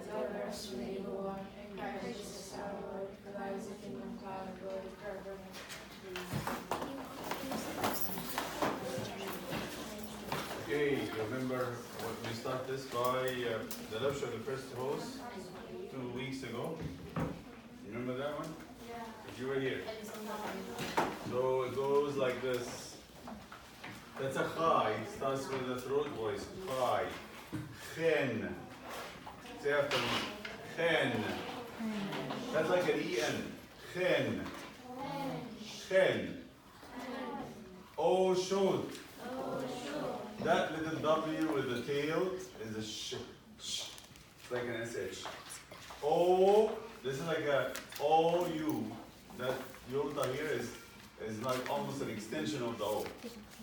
deliver us from the evil one. And Christ Jesus our Lord, for thine is the kingdom, power, and glory forever. Okay, you remember what we started this by the lecture of the first host 2 weeks ago? You remember that one? Yeah. If you were here. So it goes like this. That's a chai. It starts with a throat voice. Chai. Chen. Say after me. Chen. That's like an E-N. Chen. Chen. Oh, shoot. That little W with the tail is a sh. It's like an SH. O, this is like a OU. That yota here is like almost an extension of the O.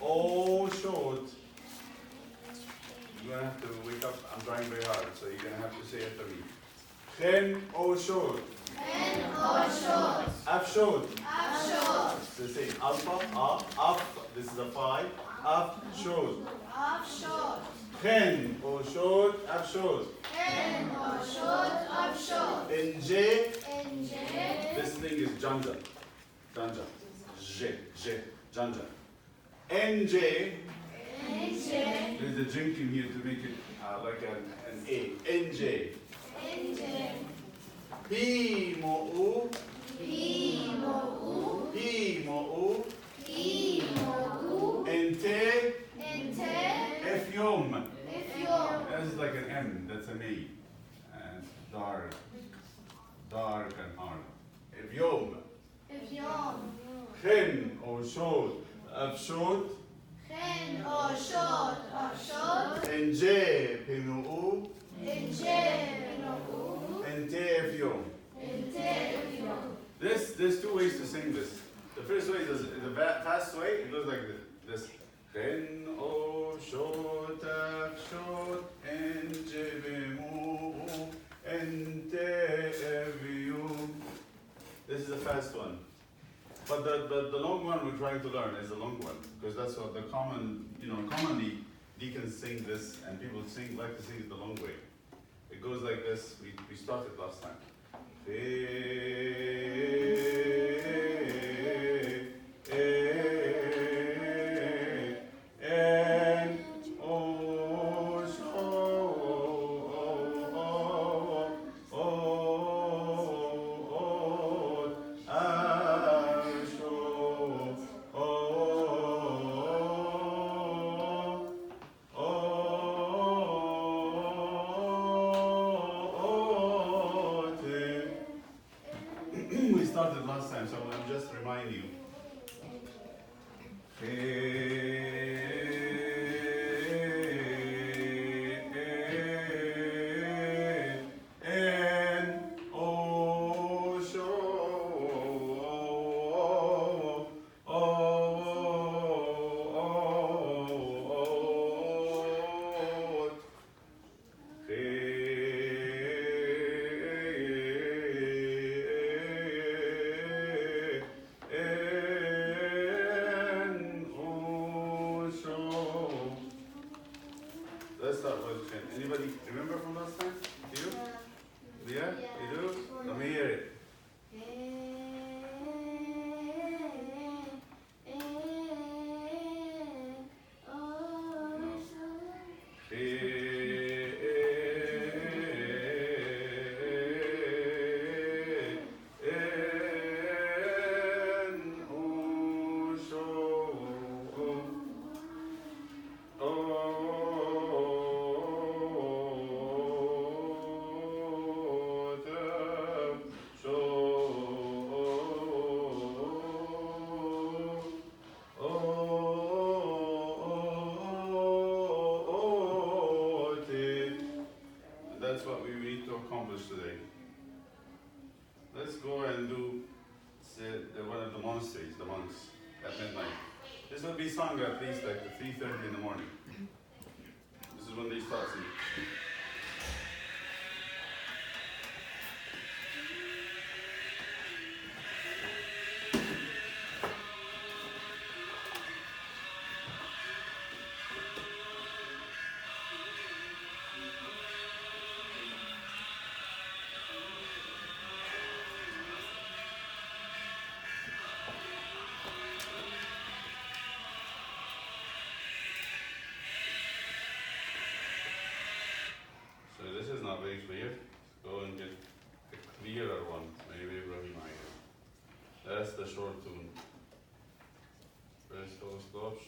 O short. You're gonna have to wake up. I'm trying very hard, so you're gonna have to say after me. Chen O short. Chen O short. Af short. Af short. So say alpha, af. This is a 5. Af short. Af short. Chen O short. Af short. Chen O short. Af short. In J. In J. This thing is Janja. Janja. J. Janja. NJ. NJ. There's a drink in here to make it like an A. NJ. NJ. P mo U. P mo U. P mo U. P mo U. Ente. Ente. Efyum. Efyum. That's like an M. That's an A. And dark. Dark and hard. Efyum. Efyum. Chen or short. Of short. Chen O short. Af short. NJ. P mo U. NJ. mo U. Ente Efyum. Ente. Efyum. There's 2 ways to sing this. The first way is the fast way. It goes like this. Chen o short af short enjevemu ente evium. This is the fast one. But the long one we're trying to learn is the long one because that's what the commonly deacons sing this and people like to sing it the long way. It goes like this. We started last time. We started last time, so I'm just reminding you. Let's start with Chen. Anybody remember from last time? Do you? Yeah? You do? Let me hear it. That's what we need to accomplish today. Let's go and do one of the monasteries, the monks, at midnight. This will be sung at least like 3:30 in the morning. This is when they start singing. is not very clear. Go and get a clearer one. Maybe Ibrahim Ayer. That's the short tune. First host Lopsh.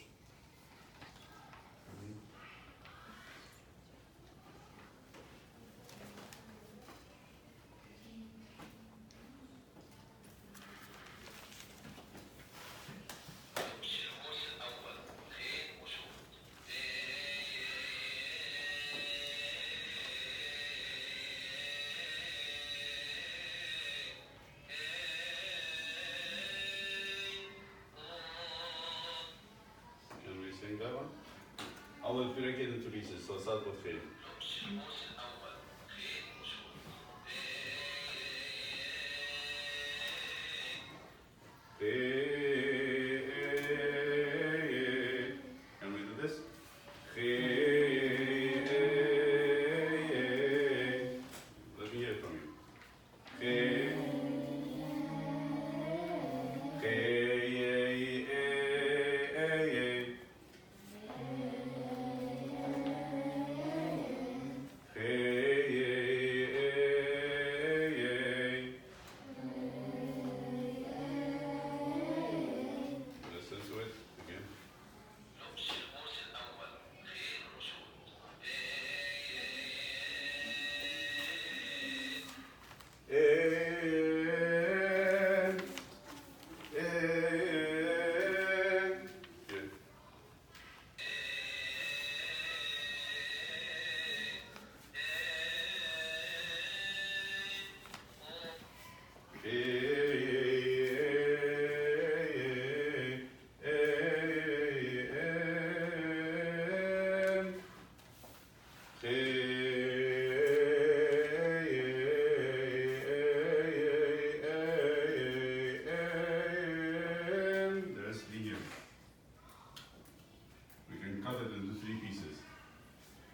That one? I will break it into pieces, so start with خير. Can we do this? Let me hear it from you.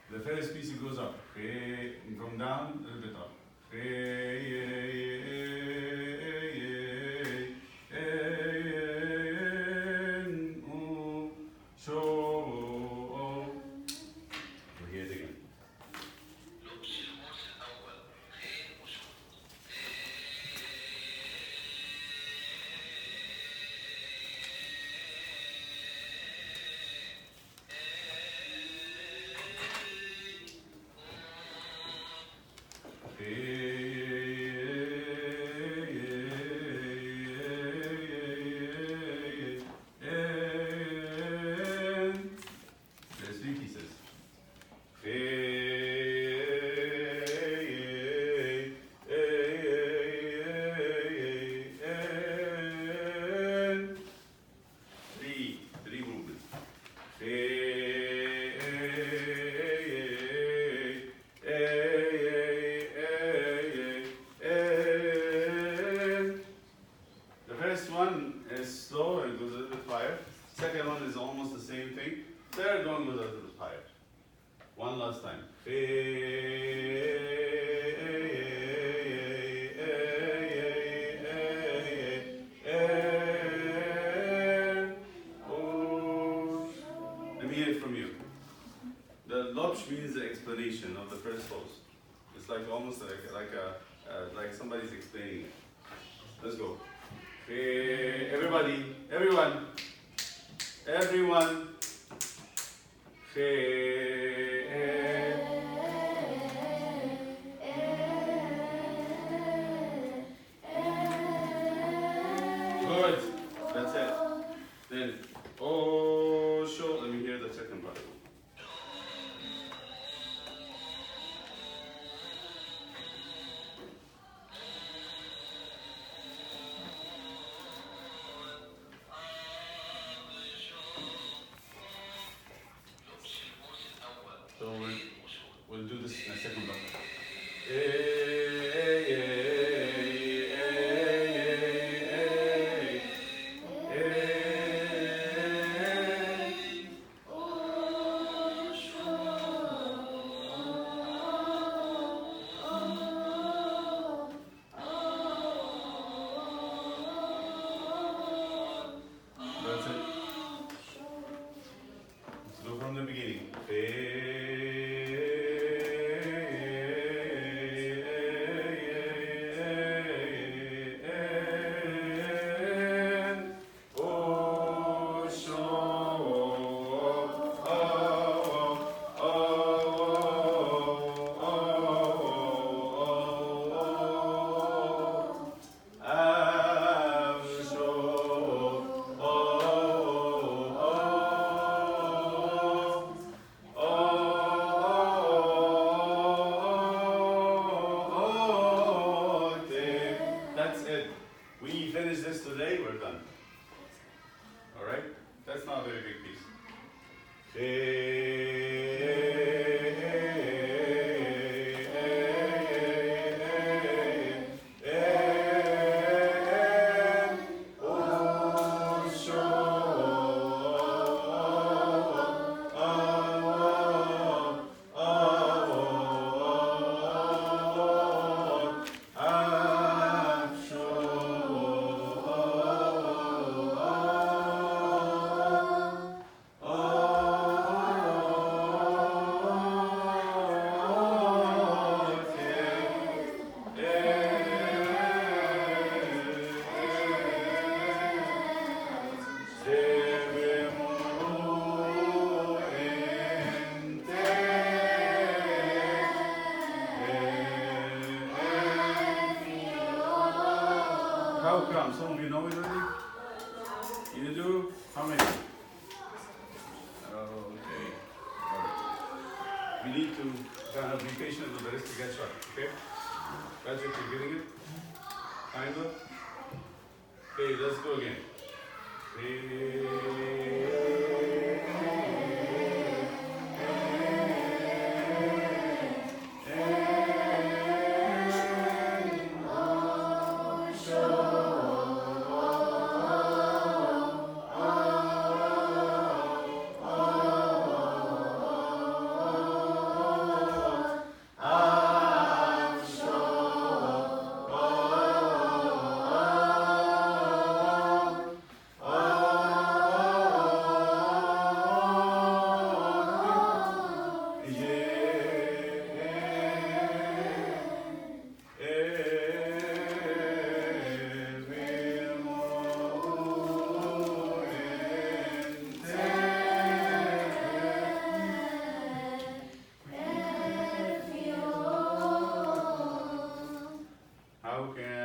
The first piece it goes up, and come down a little bit up. We'll hear it again. There's three pieces. Three movements. The first one is slow and goes a little bit higher. Second one is almost the same thing. Third one goes a little bit higher. One last time. Let me hear it from you. The lopsh means the explanation of the first pose. It's like almost like somebody's explaining it. Let's go. Everybody, everyone. Good. That's it. Then, oh, sure. Let me hear the second part. So we'll do this in a second block. That's it. Let's go from the beginning. How come? Some of you know it already? You do? How many? Oh, okay. Alright. We need to kind of be patient with the rest to get shot, okay? Patrick, you're getting it? Kind of? Okay, let's go again.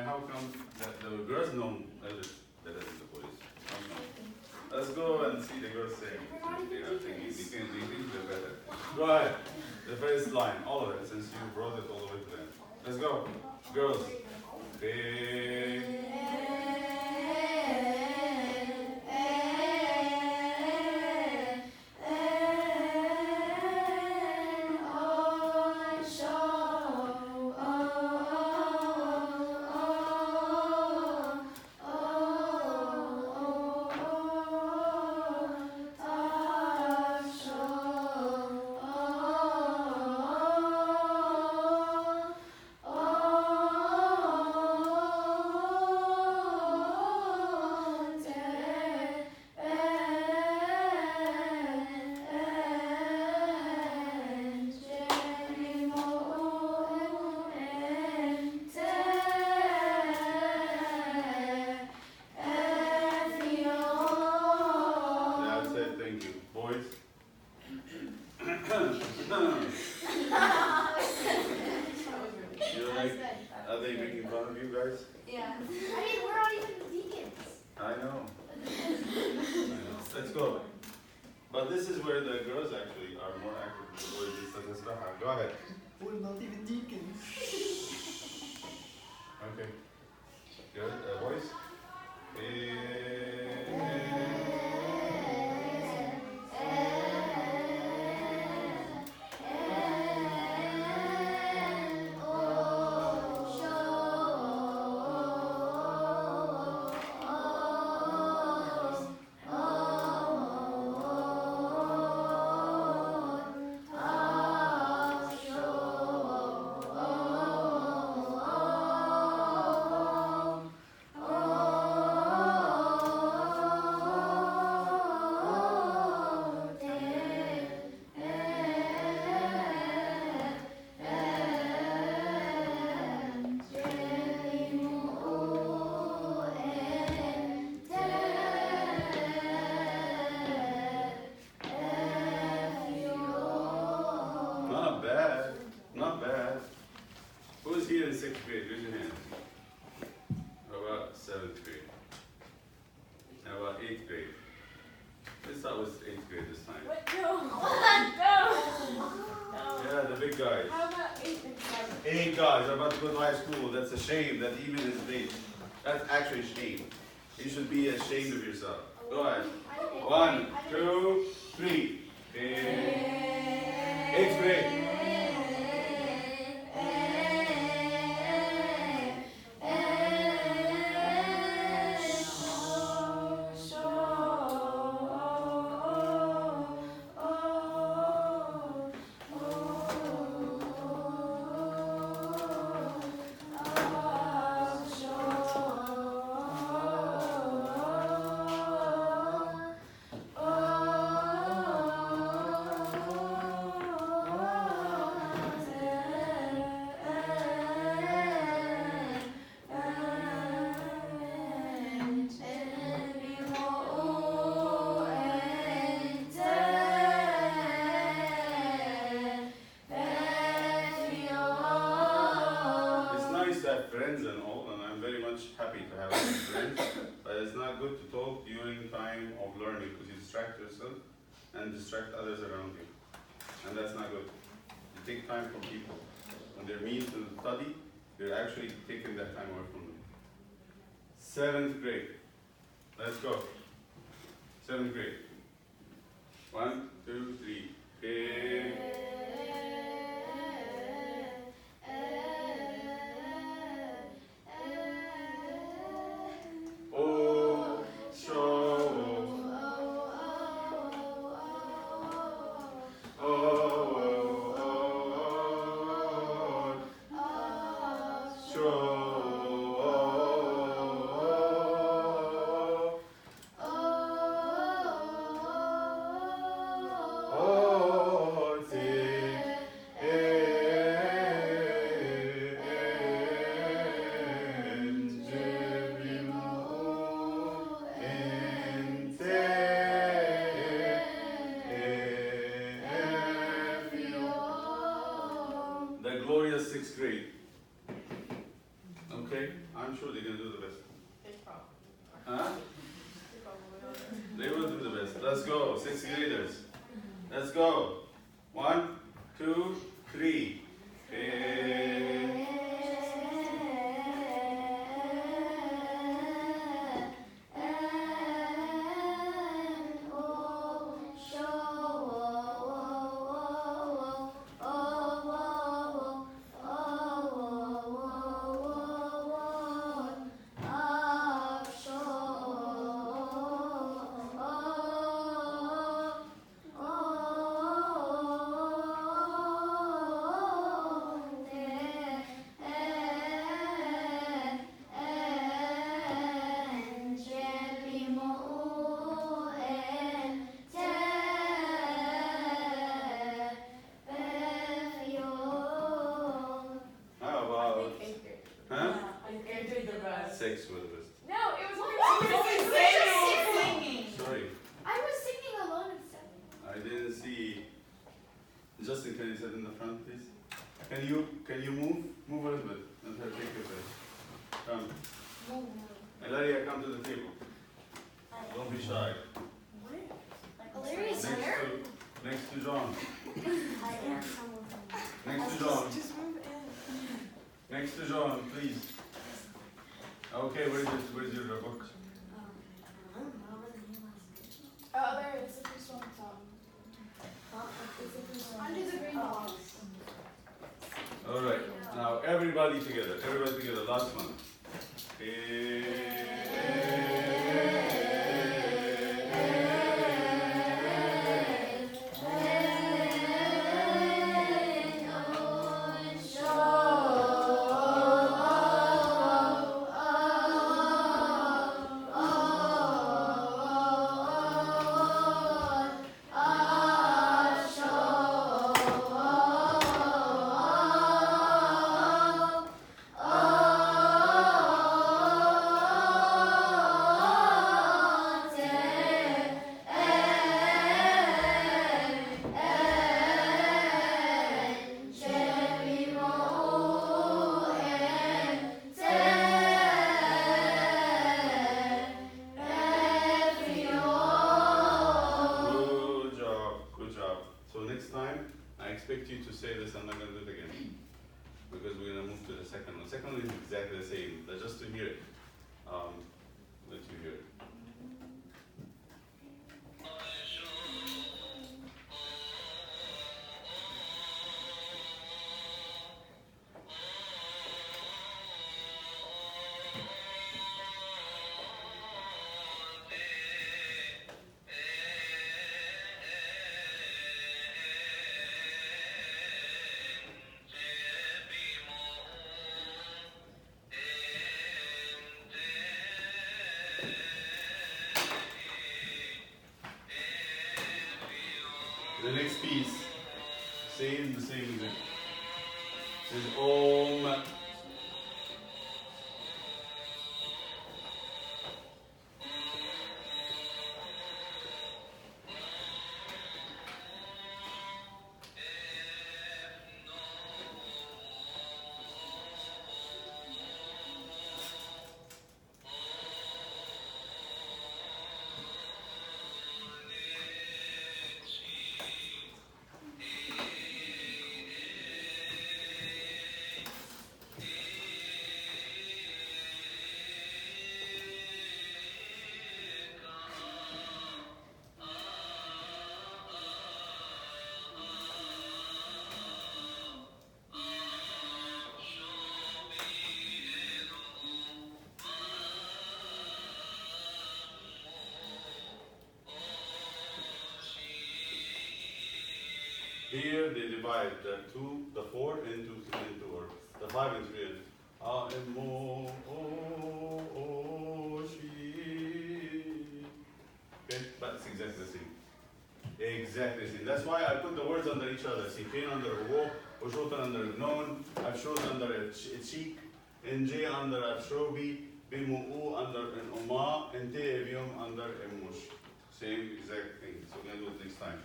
How come that the girls know better than the boys? How come? Let's go and see the girls saying. They are thinking, they think they're better. Go ahead. The first line, all of it, since you brought it all the way to them. Let's go. Girls. Thank you. Boys? You're like, are they making fun of you guys? Yeah. I mean, we're not even deacons. I know. Let's go. But this is where the girls actually are more active than the boys. Go ahead. We're not even deacons. Okay. Good. Boys? Not bad. Who's here in 6th grade? Raise your hand. How about 7th grade? How about 8th grade? Let's start with 8th grade this time. What? No. No. Yeah, the big guys. How about 8th and 7th? 8 guys are about to go to high school. That's a shame that even is late. That's actually a shame. You should be ashamed of yourself. Go ahead. 1, 2, 3. 8th grade. Friends and all, and I'm I'm very much happy to have friends, but it's not good to talk during time of learning because you distract yourself and distract others around you. And that's not good. You take time from people. When they're mean to study, you're actually taking that time away from them. 7th grade. Let's go. 7th grade. 1, 2, 3. The glorious 6th grade. Okay, I'm sure they're gonna do the best. Huh? They will do the best. Let's go, 6th graders. Let's go. 1, 2, 3. Huh? 6 was the best. No, it was singing. Sorry, I was singing alone in 7th. I didn't see. Justin, can you sit in the front, please? Can you move a little bit and take your place? Come. Elaria, come to the table. Don't be shy. Hilarious here. Next to John. I am. Next to John. Just move in. Next to John, please. Okay, where's your book? Oh, there it is. The first one top. Under the green box. All right. Now everybody together. Last one. I expect you to say this. I'm not going to do it again because we're going to move to the second one. The second one is exactly the same, but just to hear it. Let you hear it. The next piece, the same music. Is Om. Here they divide the 4 into 3 into, or the 5 and 3 into. Okay, that's exactly the same. Exactly the same. That's why I put the words under each other. Sifin under wo, Ushutan under non, Abshot under a cheek, Nj under Abshobi, Bimu'u under an Oma, and Te'evium under a mush. Same exact thing. So we're going to do it next time.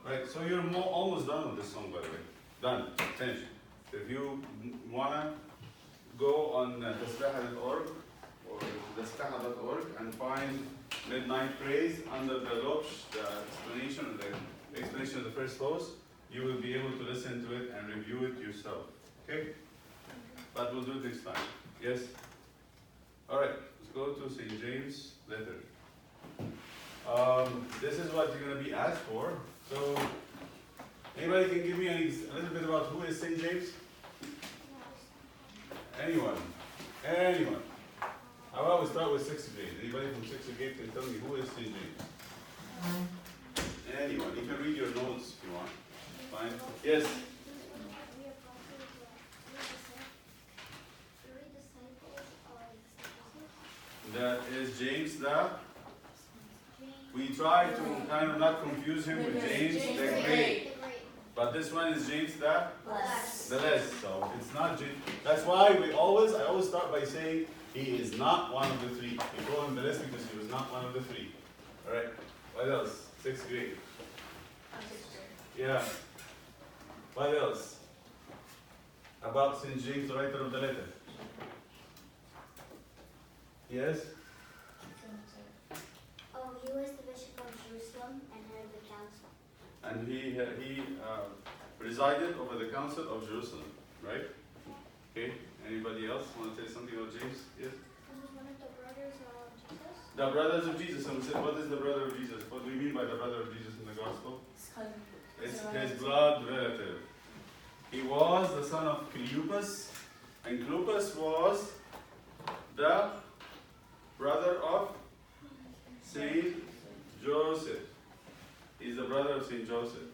Right, so you're almost done with this song, by the way. Done, finished. If you wanna go on tasbeha.org or tasbeha.org and find Midnight Praise under the Lopsh, the explanation of the first post, you will be able to listen to it and review it yourself. Okay? But we'll do it next time. Yes? Alright, let's go to St. James letter. This is what you're going to be asked for. So, anybody can give me a little bit about who is St. James? Anyone? Anyone? How about we start with 6th grade? Anybody from 6th grade can tell me who is St. James? Anyone? You can read your notes if you want. Fine. Yes? That is James the... We try to kind of not confuse him with James the Great. But this one is James the Less. The Less. So it's not James. That's why I always start by saying he is not one of the 3. We call him the Less because he was not one of the 3. Alright. What else? 6th grade. 6th grade. Yeah. What else? About St. James, the writer of the letter. Yes? Oh, he was the bishop of Jerusalem and head of the council. And he presided over the council of Jerusalem, right? Okay. Anybody else want to say something about James? Yes? He was one of the brothers of Jesus. The brothers of Jesus. And we said, what is the brother of Jesus? What do we mean by the brother of Jesus in the gospel? It's his blood relative. He was the son of Cleopas, and Cleopas was the brother of Saint Joseph. He's the brother of Saint Joseph.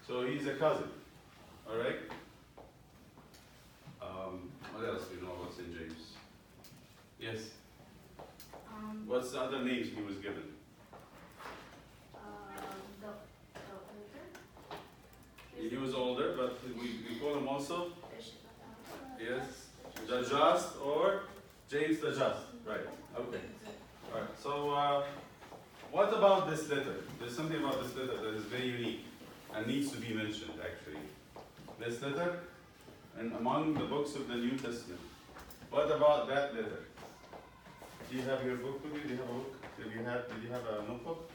So he's a cousin. Alright? What else do you know about St. James? Yes? What's the other names he was given? He was older, but we call him also? Yes? The Just or James the Just. Right. Okay. Alright. So, what about this letter? There's something about this letter that is very unique and needs to be mentioned, actually. This letter, and among the books of the New Testament. What about that letter? Do you have your book with you? Do you have a book? Did you have a notebook?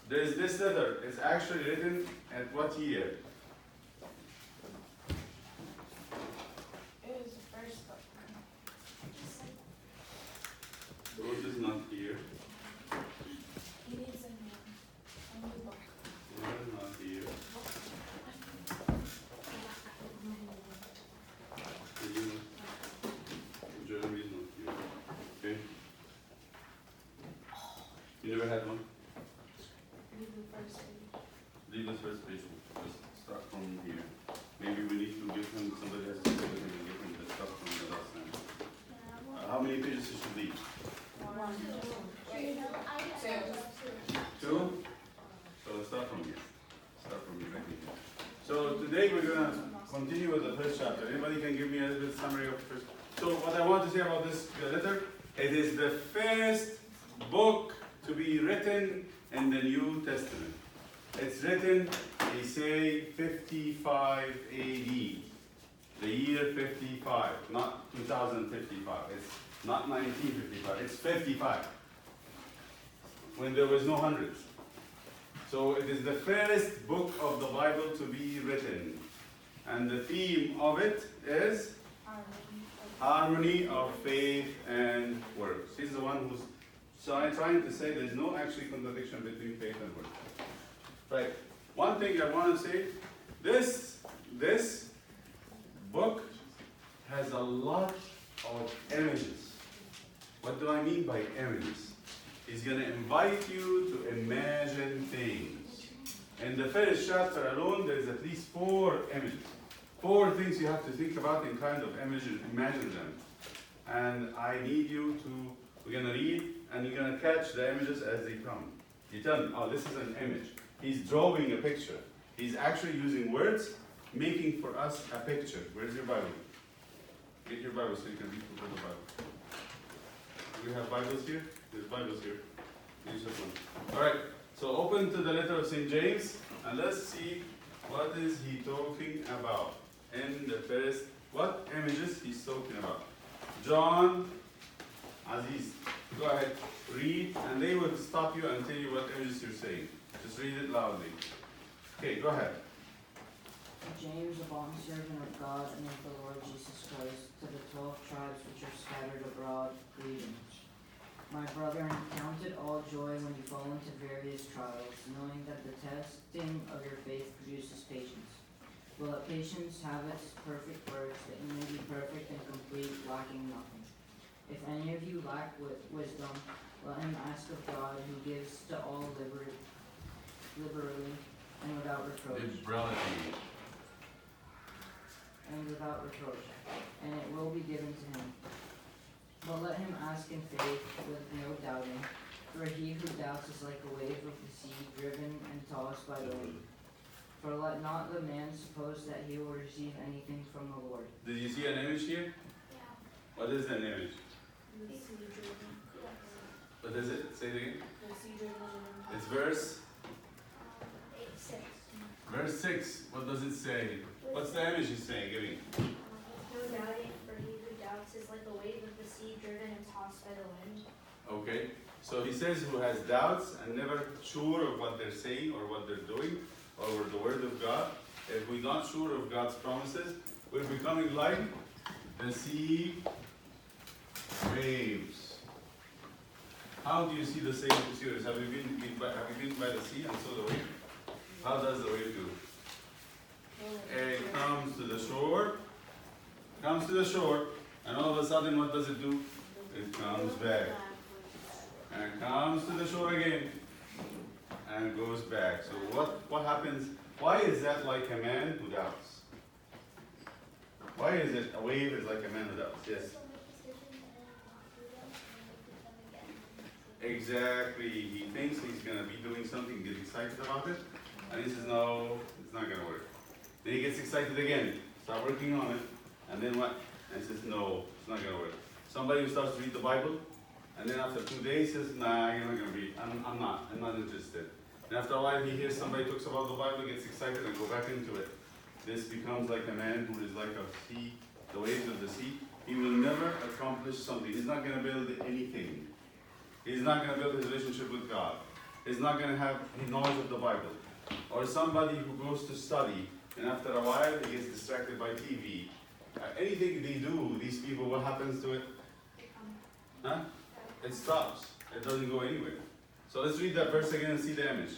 There's this letter. It's actually written at what year? It was the first book. Rose is not here. He needs a new book. Rose is not here. Jeremy is not here. Okay. You never had one? Read the first page. Leave this first page. Just start from here. Maybe we need to give him, somebody has to go with him and give him the stuff from the last time. How many pages should we leave? 1, 2, 2? So let's start from here. Start from here. So today we're going to continue with the first chapter. Anybody can give me a little bit summary of the first? So what I want to say about this letter, it is the first book to be written in the New Testament. It's written, they say, 55 AD. The year 55, not 2055. It's not 1955, it's 55. When there was no hundreds. So it is the first book of the Bible to be written. And the theme of it is harmony of faith and works. He's the one who's trying to say there's no actually contradiction between faith and works. Right. One thing I want to say, this book has a lot of images. What do I mean by images? He's going to invite you to imagine things. In the first chapter alone, there's at least 4 images. 4 things you have to think about and kind of imagine them. And I need you to, we're going to read, and you're going to catch the images as they come. You tell me, oh, this is an image. He's drawing a picture. He's actually using words, making for us a picture. Where's your Bible? Get your Bible so you can read the Bible. Do we have Bibles here? There's Bibles here. Use this one. All right. So open to the letter of St. James, and let's see what is he talking about in the first. What images he's talking about? John, Aziz, go ahead, read, and they will stop you and tell you what images you're saying. Just read it loudly. Okay, go ahead. James, a bondservant of God and of the Lord Jesus Christ, to the 12 tribes which are scattered abroad, greetings. My brethren, count it all joy when you fall into various trials, knowing that the testing of your faith produces patience. Will let patience have its perfect works, that you may be perfect and complete, lacking nothing. If any of you lack wisdom, let him ask of God, who gives to all liberally and without reproach. Liberality. And without reproach, and it will be given to him. But let him ask in faith with no doubting, for he who doubts is like a wave of the sea, driven and tossed by the wind. For let not the man suppose that he will receive anything from the Lord. Did you see an image here? Yeah. What is an image? Yes. What is it? Say it again. The sea driven It's verse 8:6. verse 6. What does it say? What's the image he's saying? Giving. No doubting, for he who doubts is like a wave of the sea driven and tossed by the wind. Okay. So he says who has doubts and never sure of what they're saying or what they're doing or the word of God. If we're not sure of God's promises, we're becoming like the sea waves. How do you see the sea waves? Have you been by the sea and saw the wave? How does the wave do? It comes to the shore, and all of a sudden, what does it do? It comes back, and comes to the shore again, and goes back. So what happens? Why is that like a man who doubts? Why is it a wave is like a man who doubts? Yes. Exactly. He thinks he's going to be doing something, get excited about it, and he says, no, it's not going to work. Then he gets excited again, start working on it, and then what? And says, no, it's not going to work. Somebody who starts to read the Bible, and then after 2 days says, nah, you're not going to read. I'm not interested. And after a while he hears somebody talks about the Bible, gets excited and go back into it. This becomes like a man who is like a sea, the waves of the sea. He will never accomplish something. He's not going to build anything. He's not going to build his relationship with God. He's not going to have knowledge of the Bible. Or somebody who goes to study, and after a while he gets distracted by TV. Anything they do, these people, what happens to it? Huh? It stops. It doesn't go anywhere. So let's read that verse again and see the image.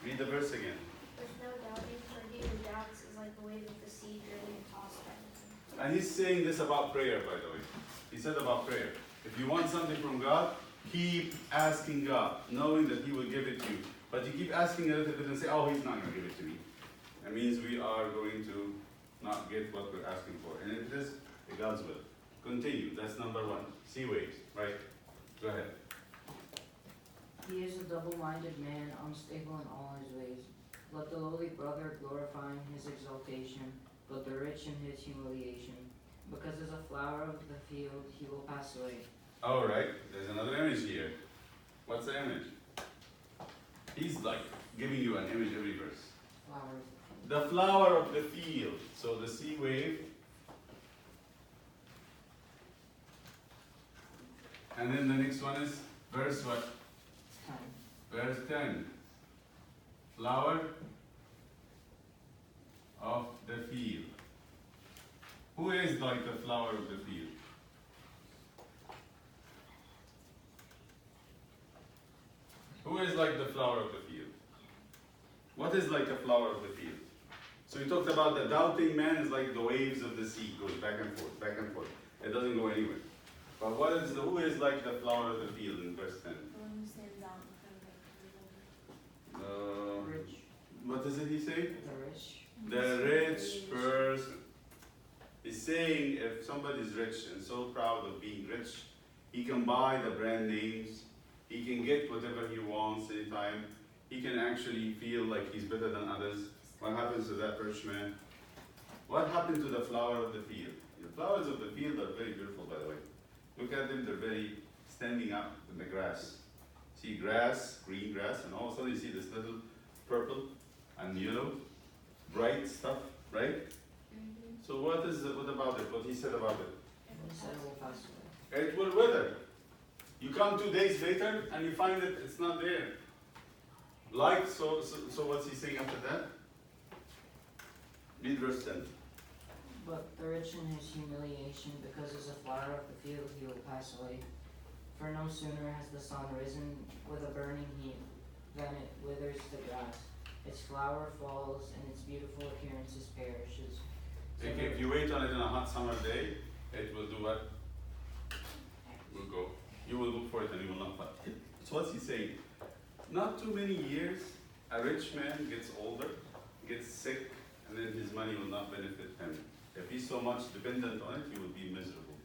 Read the verse again. With no doubting, for he who doubts is like the wave of the sea driven and tossed by the wind. And he's saying this about prayer, by the way. He said about prayer. If you want something from God, keep asking God, knowing that He will give it to you. But you keep asking a little bit and say, oh, He's not going to give it to me. That means we are going to not get what we're asking for. And it is God's will. Continue. That's number 1. Sea waves, right? Go ahead. He is a double-minded man, unstable in all his ways. Let the lowly brother glorify in his exaltation, but the rich in his humiliation. Because as a flower of the field, he will pass away. All right. There's another image here. What's the image? He's like giving you an image every verse. Flowers. The flower of the field. So the sea wave. And then the next one is verse what? 10. Verse 10. Flower of the field. Who is like the flower of the field? Who is like the flower of the field? What is like the flower of the field? So we talked about the doubting man is like the waves of the sea, goes back and forth, back and forth. It doesn't go anywhere. But who is like the flower of the field in verse 10? The one who stands out in front of everybody. Rich. what does it he say? The rich. The rich person. He's saying if somebody's rich and so proud of being rich, he can buy the brand names, he can get whatever he wants anytime, he can actually feel like he's better than others. What happens to that rich man? What happened to the flower of the field? The flowers of the field are very beautiful, by the way. Look at them, they're very standing up in the grass. See grass, green grass, and all of a sudden you see this little purple and yellow, bright stuff, right? So what about it? What he said about it? He said it will pass away. It will wither. You come 2 days later and you find that it's not there. Like, so what's he saying after that? Read verse 10. But the rich in his humiliation, because as a flower of the field he will pass away. For no sooner has the sun risen with a burning heat than it withers the grass. Its flower falls and its beautiful appearance perishes. So If you wait on it on a hot summer day, it will do what? Will go. You will look for it and you will not find it. So what's he saying? Not too many years, a rich man gets older, gets sick, and then his money will not benefit him. If he's so much dependent on it, he will be miserable.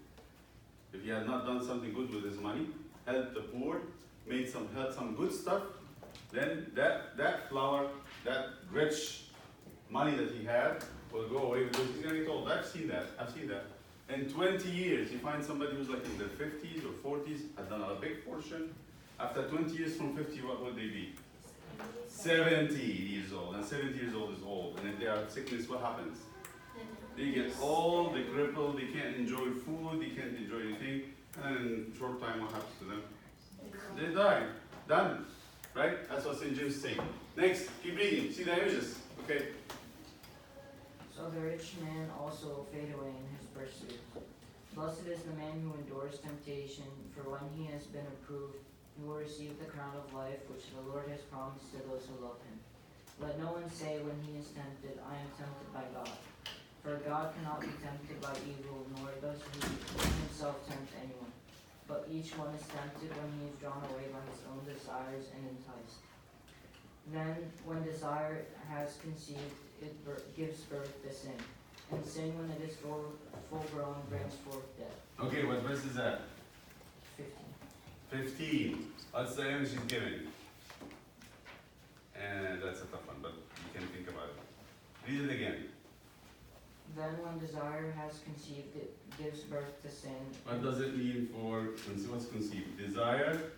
If he had not done something good with his money, helped the poor, had some good stuff, then that flower, that rich money that he had will go away because he's going to get old. I've seen that. In 20 years, you find somebody who's like in their 50s or 40s, has done a big portion. After 20 years from 50, what would they be? 70 years old. And 70 years old is old. And if they are sickness, what happens? They get old, they cripple, they can't enjoy food, they can't enjoy anything. And in short time, what happens to them? They die. Done. Right? That's what St. James is saying. Next, keep reading. See the images. Okay. So the rich man also will fade away in his pursuit. Blessed is the man who endures temptation, for when he has been approved, he will receive the crown of life which the Lord has promised to those who love him. Let no one say when he is tempted, I am tempted by God. For God cannot be tempted by evil, nor does he himself tempt anyone. But each one is tempted when he is drawn away by his own desires and enticed. Then, when desire has conceived, it gives birth to sin. And sin, when it is full grown, brings forth death. Okay, what verse is that? 15. 15. What's the image he's giving? And that's a tough one, but you can think about it. Read it again. Then when desire has conceived, it gives birth to sin. What does it mean for, what's conceived? Desire?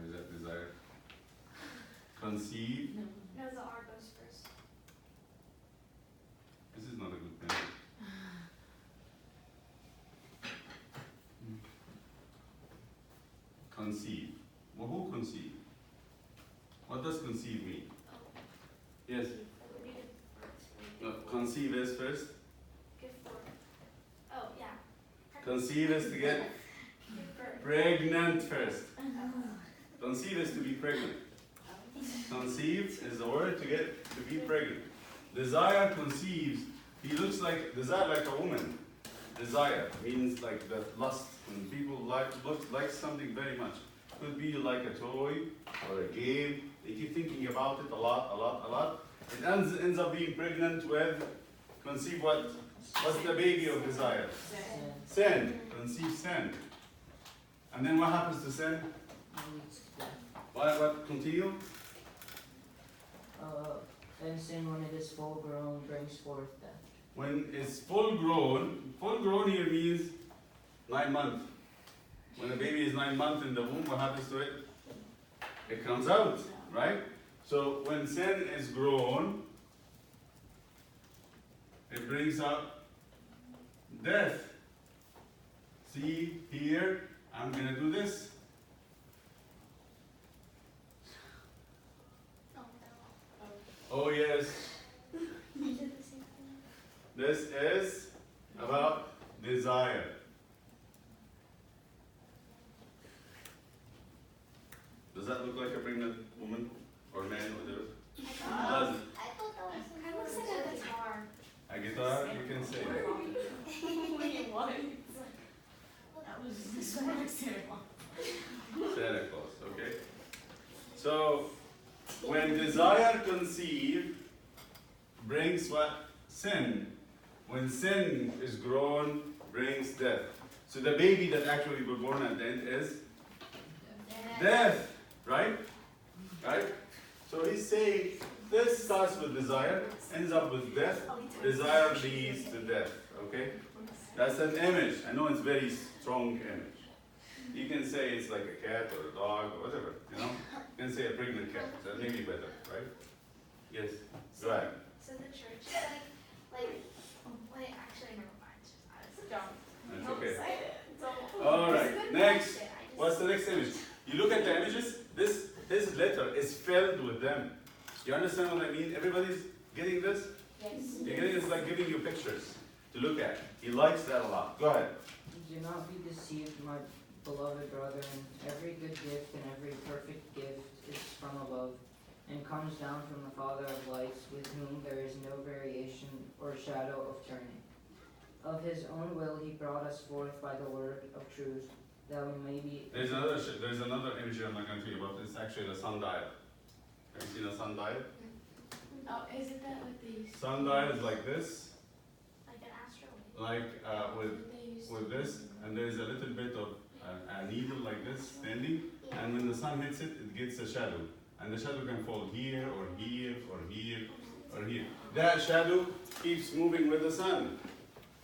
Is that desire? Conceive? No, the R goes first. This is not a good thing. Conceive. Well, who conceive? What does conceive mean? Yes. No, conceive is first. Give birth. Oh, yeah. Conceive is to get Give birth. pregnant first. Conceive is to be pregnant. Conceive is the word to be pregnant. Desire conceives. He looks like desire like a woman. Desire means like the lust. When people like something very much. Could be like a toy or a game. They keep thinking about it a lot. It ends up being pregnant with conceive what? What's the baby of desire? Sin. Conceive sin. And then what happens to sin? Leads to death. What continue? And sin, when it is full grown, brings forth death. When it's full grown here means 9 months. When a baby is 9 months in the womb, what happens to it? It comes out, right? So when sin is grown, it brings out death. See here, I'm gonna do this. Oh yes, You did the same thing. this is about desire. Does that look like a pregnant woman or man or whatever? Doesn't. I thought that was. It looks like a guitar. A guitar, you can say that. Wait, what? That was When desire conceive, brings what? Sin. When sin is grown, brings death. So the baby that actually was born at the end is death, right? Right? So he's saying this starts with desire, ends up with death. Desire leads to death. Okay? That's an image. I know it's a very strong image. You can say it's like a cat or a dog or whatever, you know? You can say a pregnant cat. That may be better, right? Yes. Go ahead. So the church is actually never mind. That's okay. Say it. Don't. All right. Next. What's the next image? You look at the images. His letter is filled with them. You understand what I mean? Everybody's getting this? Yes. You're getting this like giving you pictures to look at. He likes that a lot. Go ahead. Do not be deceived, my beloved brethren. Every good gift and every perfect gift is from above, and comes down from the Father of lights, with whom there is no variation or shadow of turning. Of his own will he brought us forth by the word of truth, that we may be... There's another image I'm not going to tell you about. It's actually the sundial. Have you seen a sundial? Oh, isn't that what they used to Sundial is like this, Like an asteroid. like with this, and there's a little bit of a needle like this standing, and when the sun hits it, it gets a shadow. And the shadow can fall here, or here, or here, or here. That shadow keeps moving with the sun.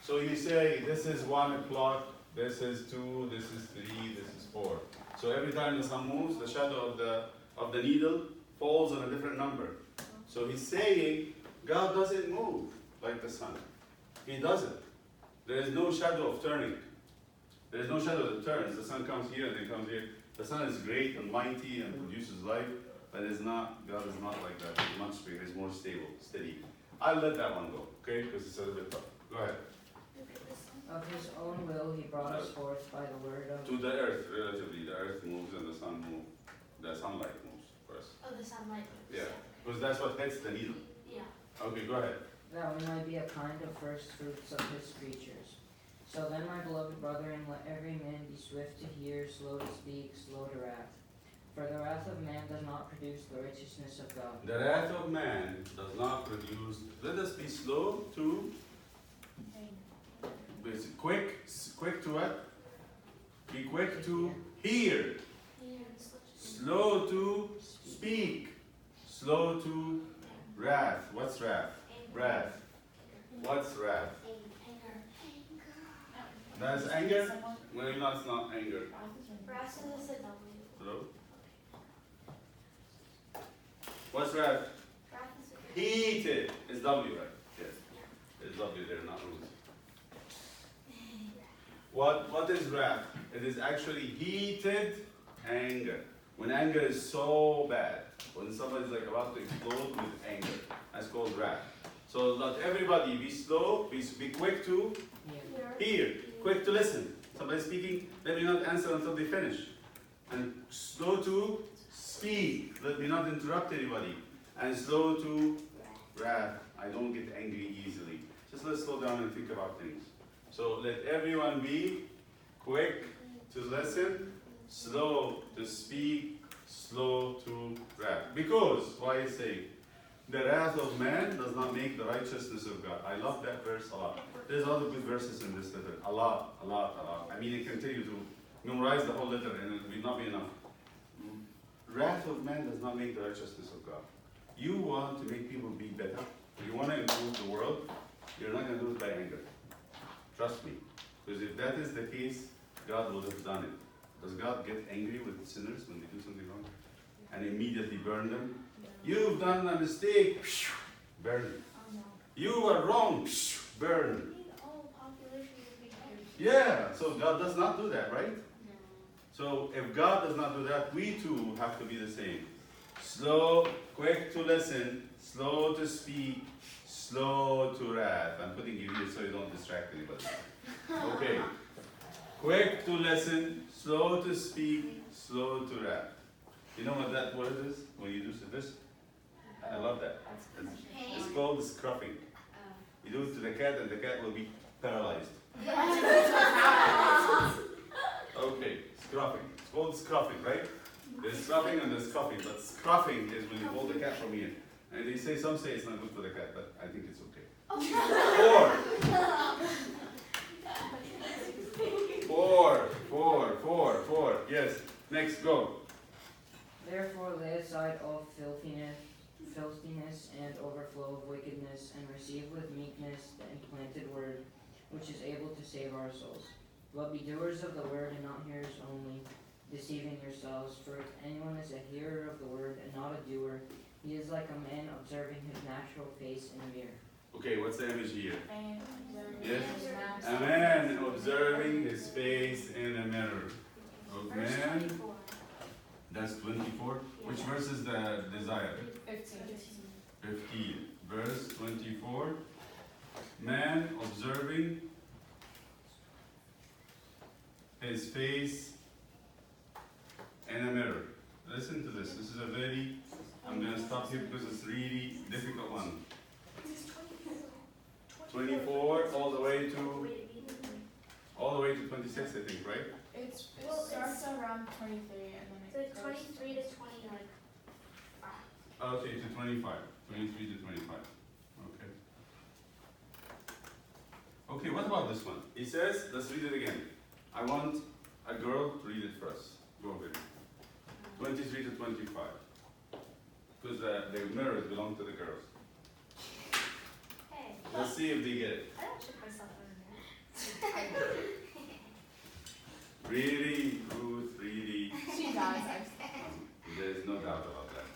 So you say, this is 1 o'clock, this is 2, this is 3, this is 4. So every time the sun moves, the shadow of the needle falls on a different number. So he's saying, God doesn't move like the sun. He doesn't. There is no shadow of turning. There is no shadow that turns. The sun comes here and then comes here. The sun is great and mighty and produces life, but it's not. God is not like that. He's much bigger. He's more stable, steady. I'll let that one go, okay? Because it's a little bit tough. Go ahead. Of his own will he brought us forth by the word of... To the earth, relatively. The earth moves and the sun moves. The sunlight moves first. Oh, the sunlight. Yeah. Because that's what hits the needle. Yeah. Okay, go ahead. that we might be a kind of first fruits of his creatures. So then, my beloved brethren, let every man be swift to hear, slow to speak, slow to wrath. For the wrath of man does not produce the righteousness of God. The wrath of man does not produce. Let us be slow to. Quick to what? Be quick to hear. Slow to speak. Slow to wrath. What's wrath? Wrath. What's wrath? That's anger? Well, no, it's not anger. Wrath is a W. Hello? What's wrath? Wrath is a Heated. It's W, right? Yes. It's W there, not roots. What is wrath? It is actually heated anger. When anger is so bad, when somebody's like about to explode with anger, that's called wrath. So let everybody be slow, be quick to hear, quick to listen. Somebody speaking, let me not answer until they finish. And slow to speak, let me not interrupt anybody. And slow to wrath. I don't get angry easily. Just let's slow down and think about things. So let everyone be quick to listen, slow to speak, slow to wrath. Because, why I say, the wrath of man does not make the righteousness of God. I love that verse a lot. There's other good verses in this letter. A lot. I mean, I can tell you to memorize the whole letter and it will not be enough. Wrath of man does not make the righteousness of God. You want to make people be better. You want to improve the world. You're not going to do it by anger. Trust me. Because if that is the case, God would have done it. Does God get angry with sinners when they do something wrong? And immediately burn them? You've done a mistake. Burn. You are wrong. Burn. Yeah, so God does not do that, right? So if God does not do that, we too have to be the same. Slow, quick to listen, slow to speak, slow to wrath. I'm putting you here so you don't distract anybody. Okay. Quick to listen, slow to speak, slow to wrath. You know what that word is when you do this? I love that. It's called scruffing. You do it to the cat and the cat will be paralyzed. Okay, scruffing. It's called scruffing, right? There's scruffing and there's scuffing, but scruffing is when you hold the cat from here. And they say, some say it's not good for the cat, but I think it's okay. 4. Yes, next, go. Therefore lay aside all filthiness and overflow of wickedness, and receive with meekness the implanted word, which is able to save our souls. But be doers of the word and not hearers only, deceiving yourselves. For if anyone is a hearer of the word and not a doer, he is like a man observing his natural face in a mirror. Okay, what's the image here? Yes. A man observing his face in a mirror. A Verse man, 24. that's 24. Which verse is the desire? 15. 15. Verse 24. Man observing his face in a mirror. Listen to this. This is a very, I'm going to stop here because it's really difficult one. 24 all the way to 26, I think, right? It Well, starts around 23 and then So it goes 23 to 29. Okay, to 25. 23 to 25. Okay. Okay, what about this one? He says, let's read it again. I want a girl to read it first. Go ahead. 23 to 25. Because the mirrors belong to the girls. Hey, Let's see if they get it. I don't check myself in there. Really, Ruth, really. She does. There's no doubt about that.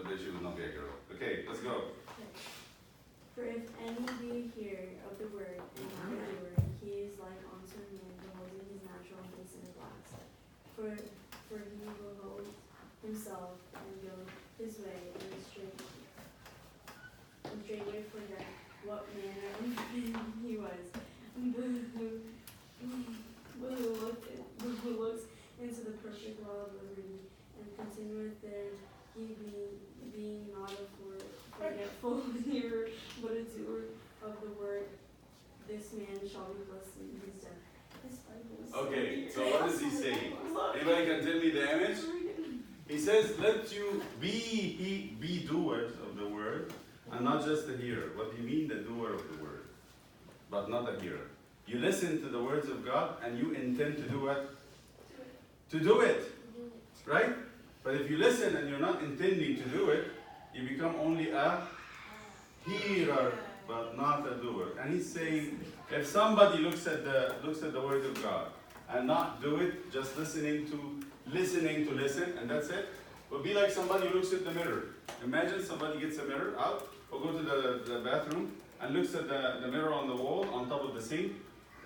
That she will not be a girl. Okay, let's go. For if any be hearer of the word and not a doer, he is like unto a man beholding his natural face in a glass. For he beholds himself and goes his way, and straightway forget what manner of man he was. But who looks into the perfect law of liberty, and continueth there, he being not a forgetful hearer, but a doer of the word, this man shall be blessed in his death. This Bible is Okay, so what is he saying? Anybody can tell me the image? He says, let you be doers of the word, and not just a hearer. What do you mean, the doer of the word, but not a hearer? You listen to the words of God, and you intend to do what? To do it, right? But if you listen and you're not intending to do it, you become only a hearer, but not a doer. And he's saying, if somebody looks at the word of God and not do it, just listening to listen, and that's it, will be like somebody who looks at the mirror. Imagine somebody gets a mirror out, or go to the bathroom and looks at the mirror on the wall on top of the sink,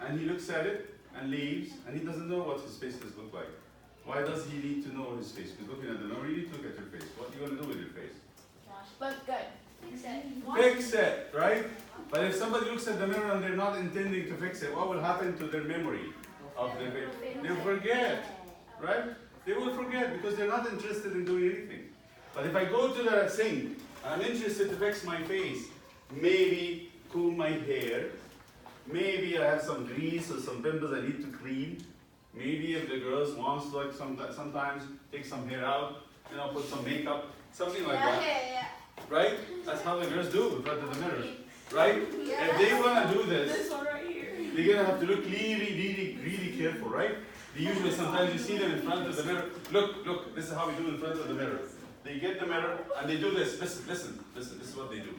and he looks at it and leaves, and he doesn't know what his face does look like. Why does he need to know his face? Because looking at the mirror, you need to look at your face. What are you going to do with your face? Look good. Fix it, right? But if somebody looks at the mirror and they're not intending to fix it, what will happen to their memory of the face? They'll forget, right? They will forget because they're not interested in doing anything. But if I go to the sink, I'm interested to fix my face, maybe comb my hair, maybe I have some grease or some pimples I need to clean. Maybe if the girls wants to like sometimes take some hair out, put some makeup, something like that. Right? That's how the girls do in front of the mirror. Right? If they want to do this one right here. they're going to have to look really, really careful, right? They usually, sometimes you see them in front of the mirror. Look, this is how we do in front of the mirror. They get the mirror and they do this. Listen, this is what they do.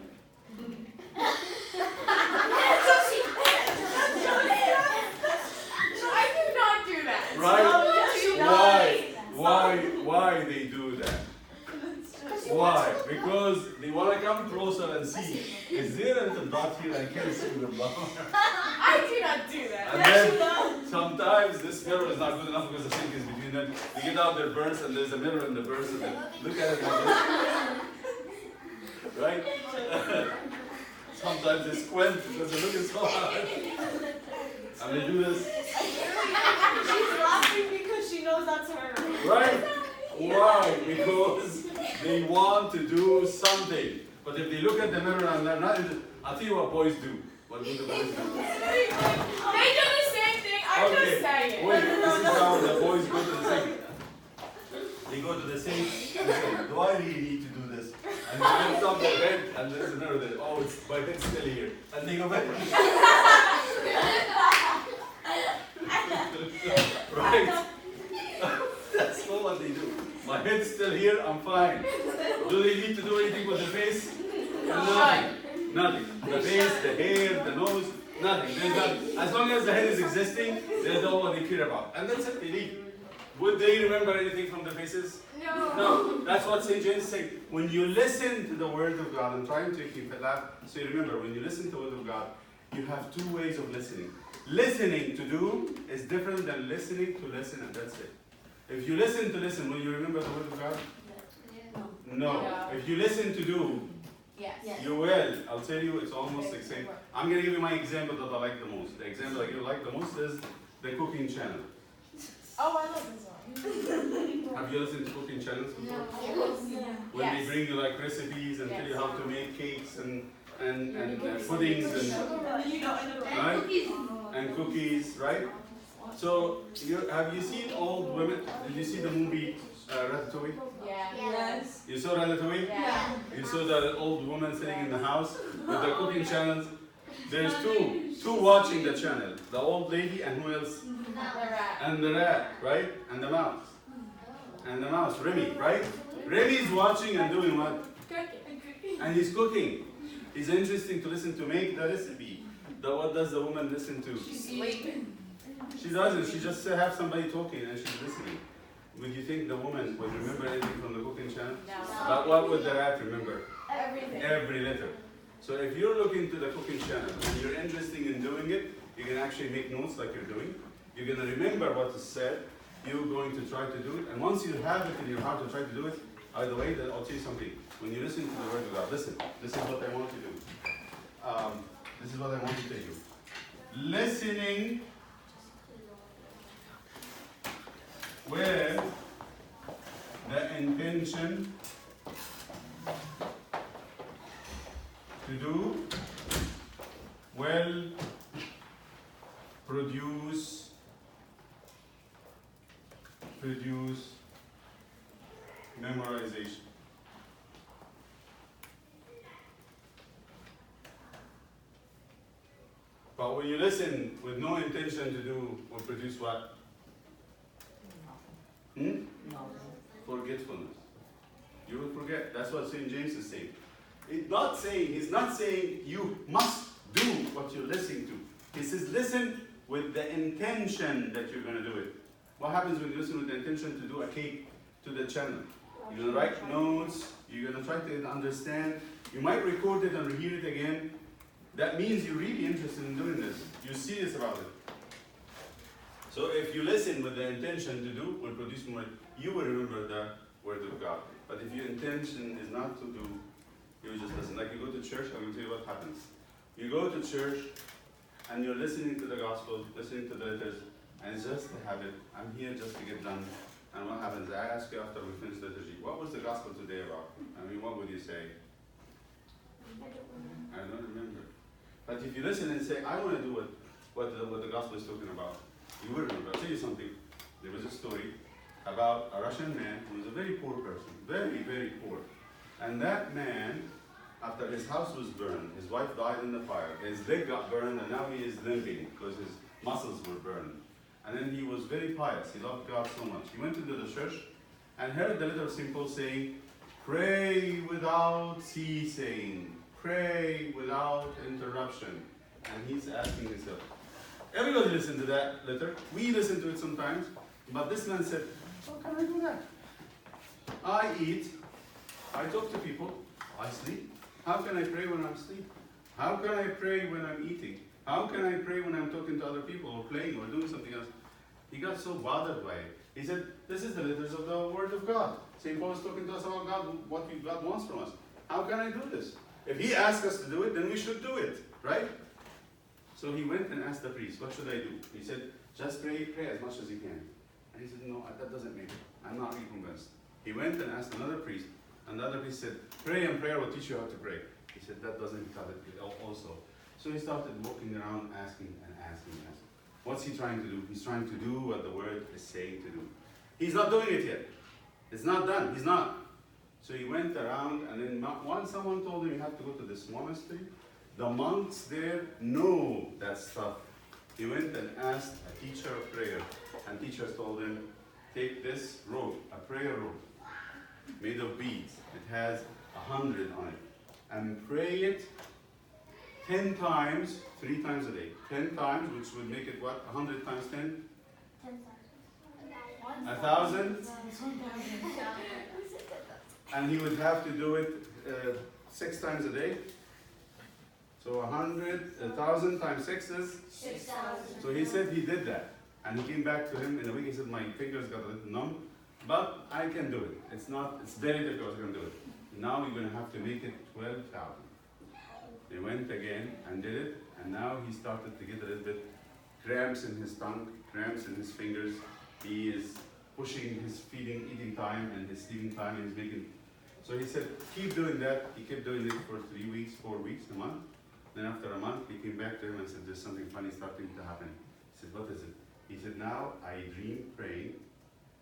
I do not do that. Right? Why they do that? Why? Because they want to come closer and see. Is there a little dot here? I can't see the dot. I do not do that. And then sometimes this mirror is not good enough because the sink is between them. They get out their burns and there's a mirror in the burns and they look at it like this. Right? Sometimes they squint because they're looking so hard. And they do this. She's laughing because she knows that's her. Right? Why? Because they want to do something. But if they look at the mirror and they're not interested, I'll tell you what boys do. What do the boys do? They do the same thing. I'm just saying. Wait, this is how the boys go to the sink. They they go to the sink and they say, do I really need to do this? And they lift up their head and there's another day, oh, it's, my head's still here. And they go back. Right? That's not what they do. My head's still here, I'm fine. Do they need to do anything with their face? Nothing. Nothing. The face, the hair, the nose, nothing. There's not, as long as the head is existing, they know what they care about. And that's it, they leave. Would they remember anything from the faces? No. No. That's what St. James is saying. When you listen to the Word of God, I'm trying to keep it that. So you remember, when you listen to the Word of God, you have two ways of listening. Listening to do is different than listening to listen, and that's it. If you listen to listen, will you remember the Word of God? No. No. If you listen to do, Yes. you will. I'll tell you, it's almost the same. I'm going to give you my example that I like the most. The example I like the most is the cooking channel. Oh, I love this one. Have you listened to cooking channels before? Yeah. When Yes. they bring you like recipes and tell you Yes. how to make cakes and puddings right? And cookies, right? So have you seen old women? Did you see the movie Ratatouille? Yeah. Yes. You saw Ratatouille? Yeah. You saw the old woman sitting in the house with the cooking channels. There's two watching the channel. The old lady and who else? The rat. And the rat, right? And the mouse. And the mouse, Remy, right? Remy's watching and doing what? And he's cooking. It's interesting to listen to make the recipe. What does the woman listen to? She's sleeping. She doesn't. She just have somebody talking and she's listening. Would you think the woman would remember anything from the cooking channel? No. But what would the rat remember? Everything. Every letter. So if you're looking to the cooking channel and you're interested in doing it, you can actually make notes like you're doing. You're going to remember what is said. You're going to try to do it. And once you have it in your heart to try to do it, by the way, I'll tell you something. When you listen to the Word of God, listen. This is what I want to do. This is what I want to tell you. Listening with the intention to do will produce memorization. But when you listen with no intention to do, will produce what? Forgetfulness. You will forget. That's what St. James is saying. He's not saying you must do what you're listening to. He says listen with the intention that you're going to do it. What happens when you listen with the intention to do a cake to the channel? You're going to write notes. You're going to try to understand. You might record it and rehear it again. That means you're really interested in doing this. You're serious about it. So if you listen with the intention to do, will produce more. You will remember the Word of God. But if your intention is not to do, you will just listen. Like you go to church, I'm going to tell you what happens. You go to church and you're listening to the gospel, listening to the letters, and it's just a habit. I'm here just to get done. And what happens? I ask you after we finish the liturgy, what was the gospel today about? I mean, what would you say? I don't remember. But if you listen and say, I want to do what the gospel is talking about, you will remember. I'll tell you something. There was a story about a Russian man who was a very poor person, very, very poor. And that man, after his house was burned, his wife died in the fire, his leg got burned, and now he is limping because his muscles were burned. And then he was very pious. He loved God so much. He went into the church and heard the letter of St. Paul saying, pray without ceasing. Pray without interruption. And he's asking himself. Everybody listened to that letter. We listen to it sometimes. But this man said, how can I do that? I eat. I talk to people. I sleep. How can I pray when I'm asleep? How can I pray when I'm eating? How can I pray when I'm talking to other people or playing or doing something else? He got so bothered by it. He said, this is the letters of the Word of God. St. Paul is talking to us about God, what God wants from us. How can I do this? If he asks us to do it, then we should do it, right? So he went and asked the priest, what should I do? He said, just pray as much as you can. And he said, no, that doesn't make it. I'm not really convinced. He went and asked another priest, and the other priest said, pray and prayer will teach you how to pray. He said, that doesn't cut it also. So he started walking around asking and asking and asking. What's he trying to do? He's trying to do what the Word is saying to do. He's not doing it yet. It's not done. He's not. So he went around, and then once someone told him he had to go to this monastery, the monks there know that stuff. He went and asked a teacher of prayer, and teachers told him, take this rope, a prayer rope, made of beads. It has 100 on it, and pray it 10 times, 3 times a day. 10 times, which would make it what? 100 times 10? 1,000? And he would have to do it 6 times a day. So 1,000 times 6 is? 6,000. So he said he did that. And he came back to him in a week. He said, my fingers got a little numb, but I can do it. It's very difficult to do it. Now we're going to have to make it 12,000. They went again and did it, and now he started to get a little bit cramps in his tongue, cramps in his fingers. He is pushing his eating time and his sleeping time, and he's making. So he said, keep doing that. He kept doing it for 3 weeks, 4 weeks, a month. Then after a month, he came back to him and said, there's something funny starting to happen. He said, what is it? He said, now I dream praying.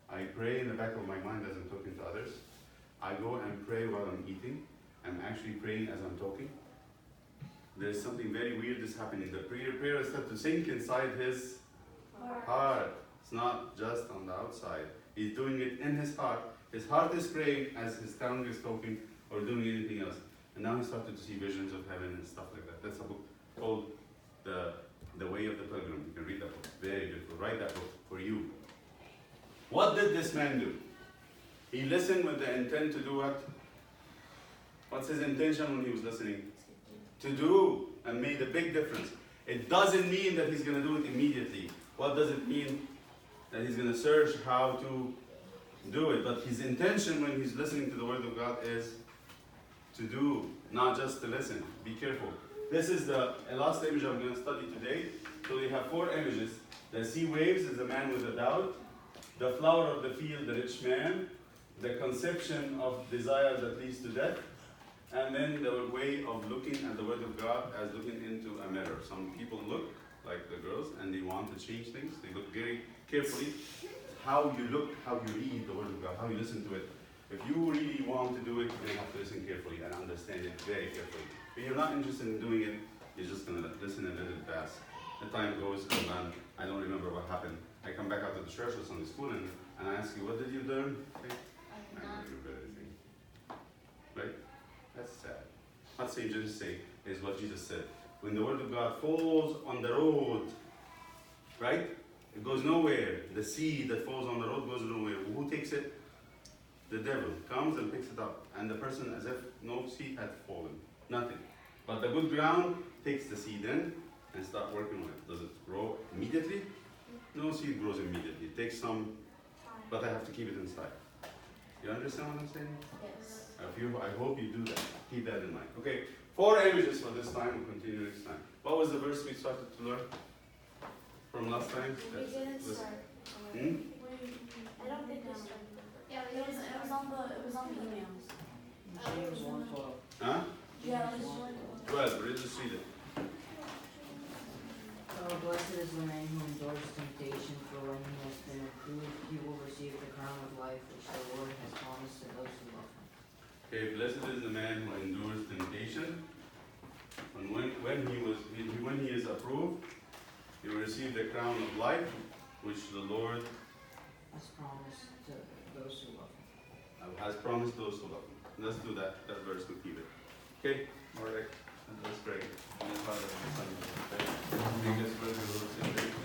I pray in the back of my mind as I'm talking to others. I go and pray while I'm eating. I'm actually praying as I'm talking. There's something very weird that's happening. The prayer starts to sink inside his heart. It's not just on the outside. He's doing it in his heart. His heart is praying as his tongue is talking or doing anything else. And now he started to see visions of heaven and stuff like that. That's a book called The Way of the Pilgrim. You can read that book. Very beautiful. Write that book for you. What did this man do? He listened with the intent to do what? What's his intention when he was listening? To do, and made a big difference. It doesn't mean that he's going to do it immediately. What does it mean? That he's going to search how to do it. But his intention when he's listening to the Word of God is to do, not just to listen. Be careful. This is the last image I'm going to study today. So we have 4 images. The sea waves is the man with a doubt. The flower of the field, the rich man. The conception of desire that leads to death. And then the way of looking at the Word of God as looking into a mirror. Some people look like the girls and they want to change things. They look very carefully. How you look, how you read the Word of God, how you listen to it. If you really want to do it, you have to listen carefully and understand it very carefully. If you're not interested in doing it, you're just going to listen and let it pass. The time goes and then I don't remember what happened. I come back out of the church or Sunday school and I ask you, what did you learn? I don't remember anything. Right? That's sad. What St. James say is what Jesus said. When the Word of God falls on the road, right? It goes nowhere. The seed that falls on the road goes nowhere. Who takes it? The devil comes and picks it up. And the person, as if no seed had fallen. Nothing. But the good ground takes the seed in and starts working on it. Does it grow immediately? No seed grows immediately. It takes some, but I have to keep it inside. You understand what I'm saying? Yes. I hope you do that. Keep that in mind. Okay, 4 images for this time. We'll continue next time. What was the verse we started to learn from last time? We didn't start. Hmm? I don't think we started. Yeah, It was on the emails. James 1:12. Huh? Yeah, it was 12. Read the read it. Oh, blessed is the man who endures temptation, for when he has been approved, he will receive the crown of life which the Lord has promised to those who love him. Okay, blessed is the man who endures temptation. And when he is approved, he will receive the crown of life, which the Lord Has promised to those who love him. has promised those who love him. Let's do that verse, we'll keep it. Okay, all right. Let's pray. In the Father, and the Son, and the Holy Spirit. Make us worthy of the Lord's praise.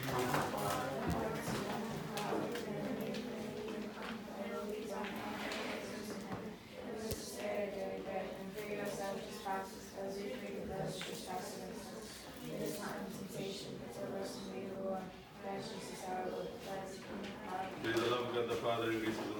May the love of God the Father and grace of